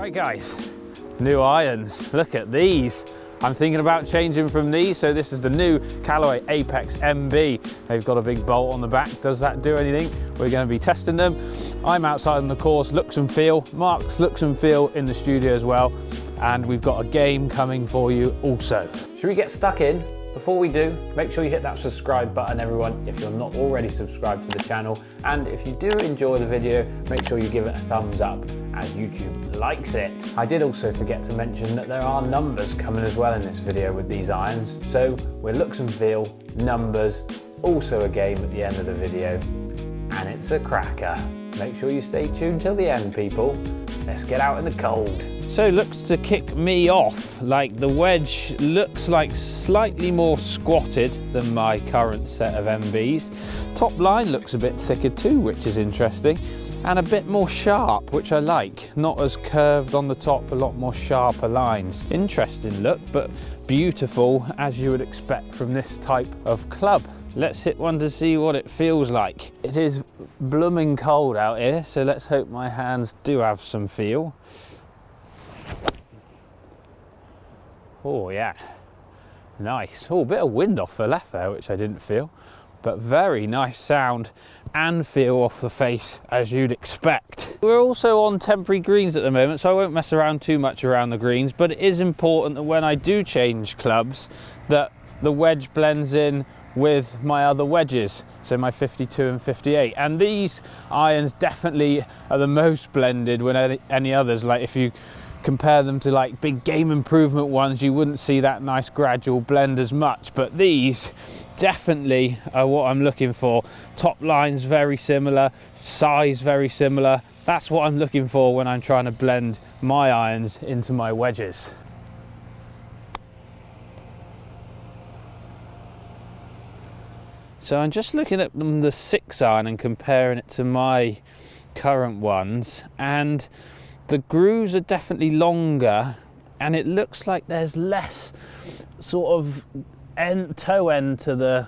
Right guys, new irons. Look at these. I'm thinking about changing from these, so this is the new Callaway Apex MB. They've got a big bolt on the back. Does that do anything? We're going to be testing them. I'm outside on the course, looks and feel. Mark's looks and feel in the studio as well. And we've got a game coming for you also. Should we get stuck in? Before we do, make sure you hit that subscribe button, everyone, if you're not already subscribed to the channel. And if you do enjoy the video, make sure you give it a thumbs up, as YouTube likes it. I did also forget to mention that there are numbers coming as well in this video with these irons. So we're looks and feel, numbers, also a game at the end of the video, and it's a cracker. Make sure you stay tuned till the end, people. Let's get out in the cold. So looks to kick me off, like the wedge looks like slightly more squatted than my current set of MBs. Top line looks a bit thicker too, which is interesting, and a bit more sharp, which I like. Not as curved on the top, a lot more sharper lines. Interesting look, but beautiful as you would expect from this type of club. Let's hit one to see what it feels like. It is blooming cold out here, so let's hope my hands do have some feel. Oh yeah, nice. Oh, a bit of wind off the left there, which I didn't feel, but very nice sound and feel off the face, as you'd expect. We're also on temporary greens at the moment, so I won't mess around too much around the greens, but it is important that when I do change clubs, that the wedge blends in with my other wedges, so my 52 and 58, and these irons definitely are the most blended when any others. Like if you compare them to like big game improvement ones, you wouldn't see that nice gradual blend as much, but these definitely are what I'm looking for. Top lines very similar, size very similar. That's what I'm looking for when I'm trying to blend my irons into my wedges. So I'm just looking at the 6 iron and comparing it to my current ones, and the grooves are definitely longer, and it looks like there's less sort of toe end to the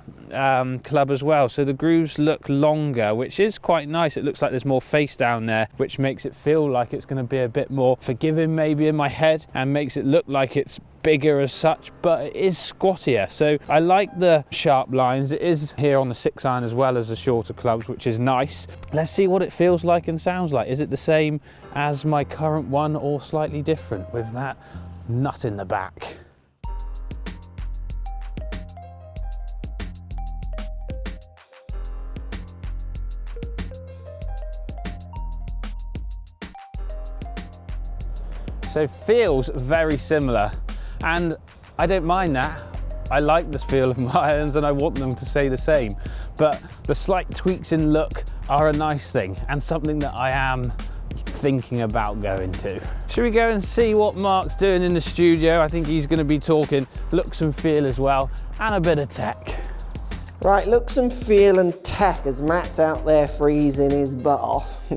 club as well. So the grooves look longer, which is quite nice. It looks like there's more face down there, which makes it feel like it's going to be a bit more forgiving maybe in my head, and makes it look like it's bigger as such, but it is squattier. So I like the sharp lines. It is here on the 6 iron as well as the shorter clubs, which is nice. Let's see what it feels like and sounds like. Is it the same as my current one or slightly different with that nut in the back? So feels very similar, and I don't mind that. I like the feel of my irons and I want them to stay the same, but the slight tweaks in look are a nice thing and something that I am thinking about going to. Should we go and see what Mark's doing in the studio? I think he's going to be talking looks and feel as well, and a bit of tech. Right, looks and feel and tech as Matt's out there freezing his butt off.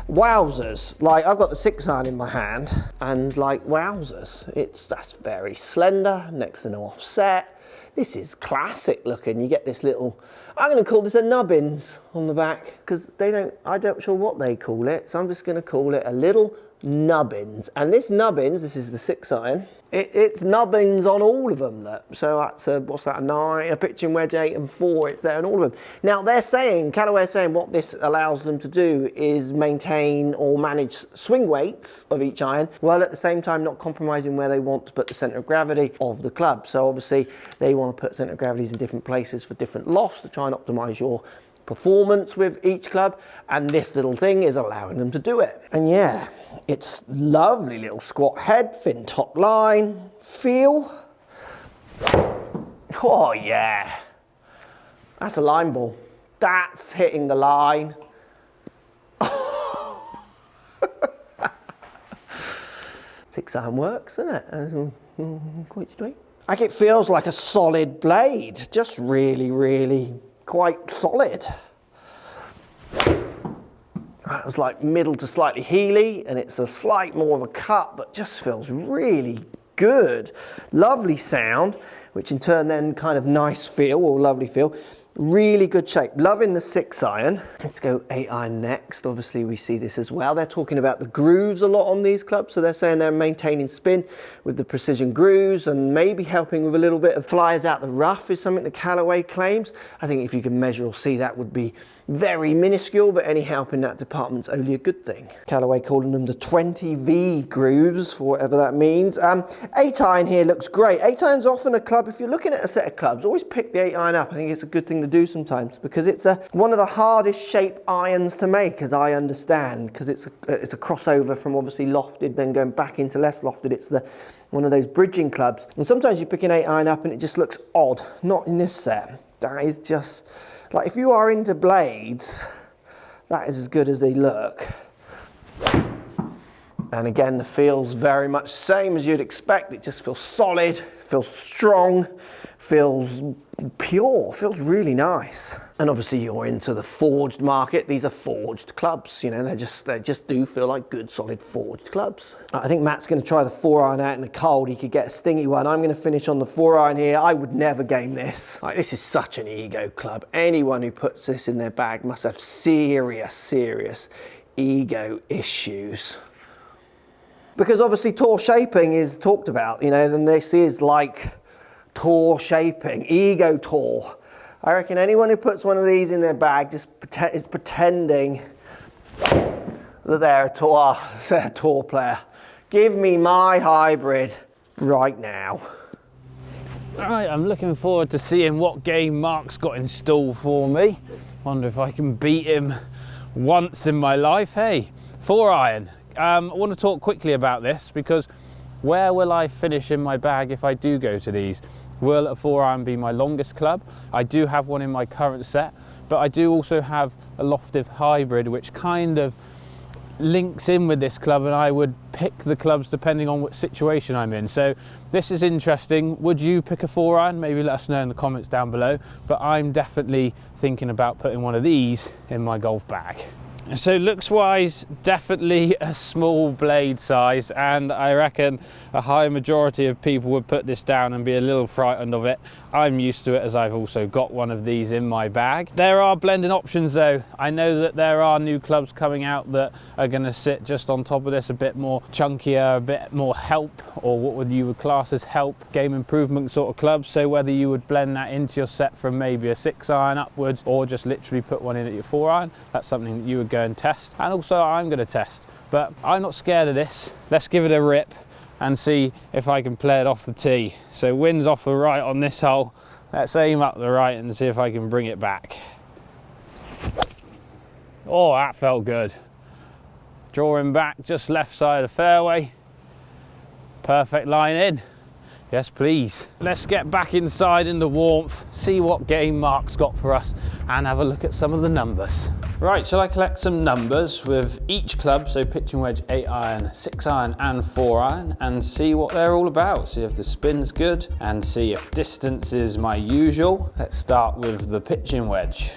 Wowzers, like I've got the 6 iron in my hand, and like wowzers, that's very slender, next to no offset. This is classic looking. You get this little, I'm going to call this a nubbins on the back, because I'm not sure what they call it, so I'm just going to call it a little nubbins. And this nubbins, this is the 6 iron, it's nubbins on all of them. Look. So that's what's that, a 9, a pitching wedge 8 and 4, it's there on all of them. Now they're saying, Callaway are saying what this allows them to do is maintain or manage swing weights of each iron, while at the same time not compromising where they want to put the centre of gravity of the club. So obviously they want to put centre of gravities in different places for different lofts to try and optimise your performance with each club, and this little thing is allowing them to do it. And yeah, it's lovely little squat head, thin top line, feel. Oh yeah, that's a line ball. That's hitting the line. 6 iron works, doesn't it? Quite straight. Like it feels like a solid blade, just really, really quite solid. It was like middle to slightly heely, and it's a slight more of a cut, but just feels really good. Lovely sound, which in turn then kind of nice feel or lovely feel. Really good shape. Loving the 6 iron. Let's go 8 iron next. Obviously we see this as well. They're talking about the grooves a lot on these clubs. So they're saying they're maintaining spin with the precision grooves and maybe helping with a little bit of flyers out the rough is something that Callaway claims. I think if you can measure or see, that would be very minuscule, but any help in that department's only a good thing. Callaway calling them the 20V grooves, for whatever that means. 8 iron here looks great. 8 iron's often a club, if you're looking at a set of clubs, always pick the 8 iron up. I think it's a good thing to do sometimes because it's one of the hardest shape irons to make, as I understand, because it's a crossover from obviously lofted, then going back into less lofted. It's one of those bridging clubs. And sometimes you pick an 8 iron up and it just looks odd. Not in this set. That is just... like, if you are into blades, that is as good as they look. And again, the feel's very much the same as you'd expect. It just feels solid, feels strong, feels pure, feels really nice. And obviously you're into the forged market. These are forged clubs, you know, they just do feel like good, solid forged clubs. I think Matt's gonna try the 4 iron out in the cold. He could get a stingy one. I'm gonna finish on the 4 iron here. I would never game this. Like, this is such an ego club. Anyone who puts this in their bag must have serious ego issues. Because obviously tour shaping is talked about, you know, and this is like tour shaping, ego tour. I reckon anyone who puts one of these in their bag just is pretending that they're a tour player. Give me my hybrid right now. All right, I'm looking forward to seeing what game Mark's got in store for me. Wonder if I can beat him once in my life. Hey, 4 iron. I want to talk quickly about this because where will I finish in my bag if I do go to these? Will a 4 iron be my longest club? I do have one in my current set, but I do also have a lofted hybrid which kind of links in with this club, and I would pick the clubs depending on what situation I'm in. So this is interesting. Would you pick a 4 iron? Maybe let us know in the comments down below, but I'm definitely thinking about putting one of these in my golf bag. So looks wise, definitely a small blade size, and I reckon a high majority of people would put this down and be a little frightened of it. I'm used to it as I've also got one of these in my bag. There are blending options though. I know that there are new clubs coming out that are going to sit just on top of this, a bit more chunkier, a bit more help, or what you would class as help, game improvement sort of clubs. So whether you would blend that into your set from maybe a 6 iron upwards, or just literally put one in at your 4 iron, that's something that you would go and test. And also I'm going to test, but I'm not scared of this. Let's give it a rip and see if I can play it off the tee. So wind's off the right on this hole. Let's aim up the right and see if I can bring it back. Oh, that felt good. Drawing back just left side of the fairway. Perfect line in. Yes, please. Let's get back inside in the warmth, see what game Mark's got for us, and have a look at some of the numbers. Right, shall I collect some numbers with each club, so pitching wedge, 8 iron, 6 iron and 4 iron, and see what they're all about, see if the spin's good and see if distance is my usual. Let's start with the pitching wedge.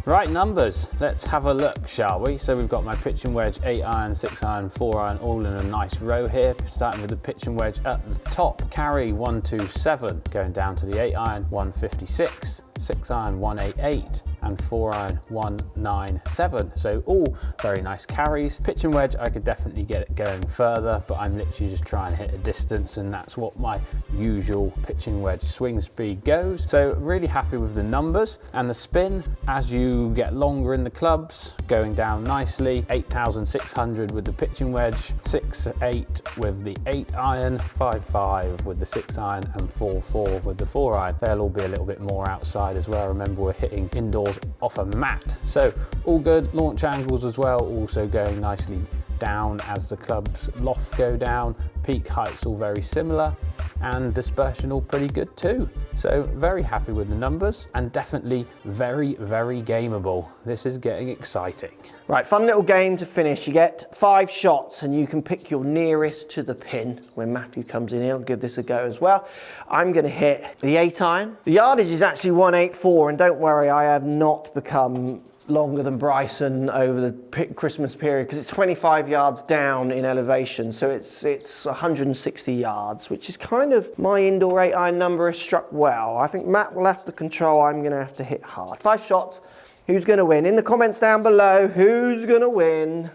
Right, numbers, let's have a look, shall we? So we've got my pitching wedge, 8 iron, 6 iron, 4 iron, all in a nice row here. Starting with the pitching wedge at the top, carry 127, going down to the 8 iron, 156, 6 iron, 188, and 4-iron 197. So all very nice carries. Pitching wedge, I could definitely get it going further, but I'm literally just trying to hit a distance, and that's what my usual pitching wedge swing speed goes. So really happy with the numbers, and the spin as you get longer in the clubs, going down nicely. 8,600 with the pitching wedge, 6.8 with the 8-iron, 5.5 with the 6-iron, and 4.4 with the 4-iron. They'll all be a little bit more outside as well. Remember, we're hitting indoors off a mat, so all good. Launch angles as well, also going nicely down as the club's loft go down. Peak heights all very similar, and dispersion all pretty good too. So very happy with the numbers, and definitely very, very gameable. This is getting exciting. Right, fun little game to finish. You get 5 shots and you can pick your nearest to the pin. When Matthew comes in here, I'll give this a go as well. I'm gonna hit the 8-iron. The yardage is actually 184, and don't worry, I have not become longer than Bryson over the Christmas period, because it's 25 yards down in elevation, so it's 160 yards, which is kind of my indoor 8-iron number has struck well. I think Matt will have to control, I'm gonna have to hit hard. 5 shots, who's gonna win? In the comments down below, who's gonna win?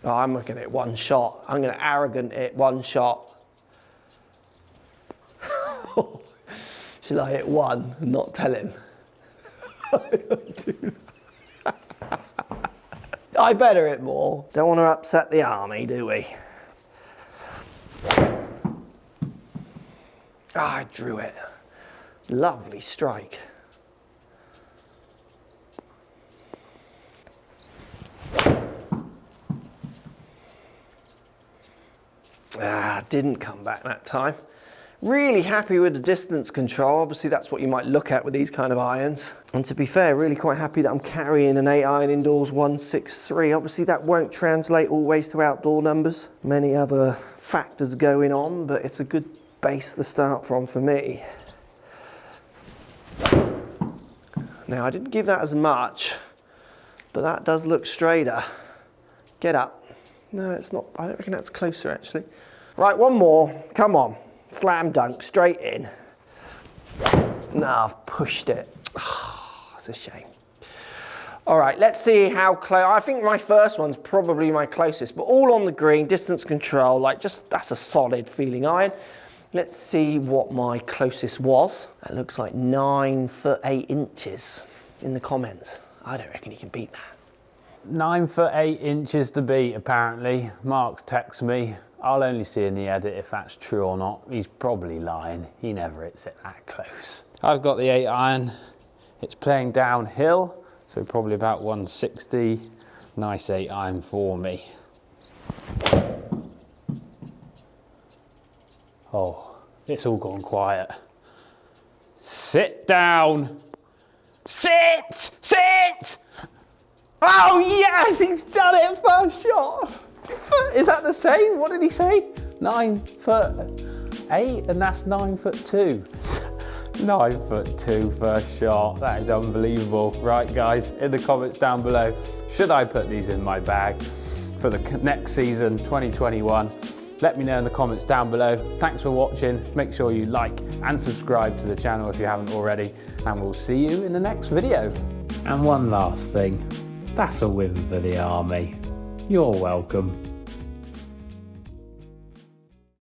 Oh, I'm looking at 1 shot. I'm gonna arrogant it 1 shot. Should I hit 1 and not tell him? I better hit more. Don't want to upset the army, do we? Ah, I drew it. Lovely strike. Ah, didn't come back that time. Really happy with the distance control. Obviously that's what you might look at with these kind of irons. And to be fair, really quite happy that I'm carrying an 8-iron indoors 163. Obviously that won't translate always to outdoor numbers. Many other factors going on, but it's a good base to start from for me. Now I didn't give that as much, but that does look straighter. Get up. No, it's not. I don't reckon that's closer actually. Right, 1 more. Come on. Slam dunk, straight in. No, I've pushed it. Oh, that's a shame. All right, let's see how close. I think my first one's probably my closest, but all on the green, distance control, like just, that's a solid feeling iron. Let's see what my closest was. That looks like 9 foot 8 inches in the comments. I don't reckon you can beat that. 9 foot 8 inches to beat, apparently. Mark's texted me. I'll only see in the edit if that's true or not. He's probably lying. He never hits it that close. I've got the 8-iron. It's playing downhill, so probably about 160. Nice 8-iron for me. Oh, it's all gone quiet. Sit down. Sit! Sit! Oh yes, he's done it first shot. Is that the same? What did he say? 9 foot 8, and that's 9 foot 2. 9 foot 2 first shot. That is unbelievable. Right, guys, in the comments down below, should I put these in my bag for the next season, 2021? Let me know in the comments down below. Thanks for watching. Make sure you like and subscribe to the channel if you haven't already, and we'll see you in the next video. And one last thing. That's a win for the army. You're welcome.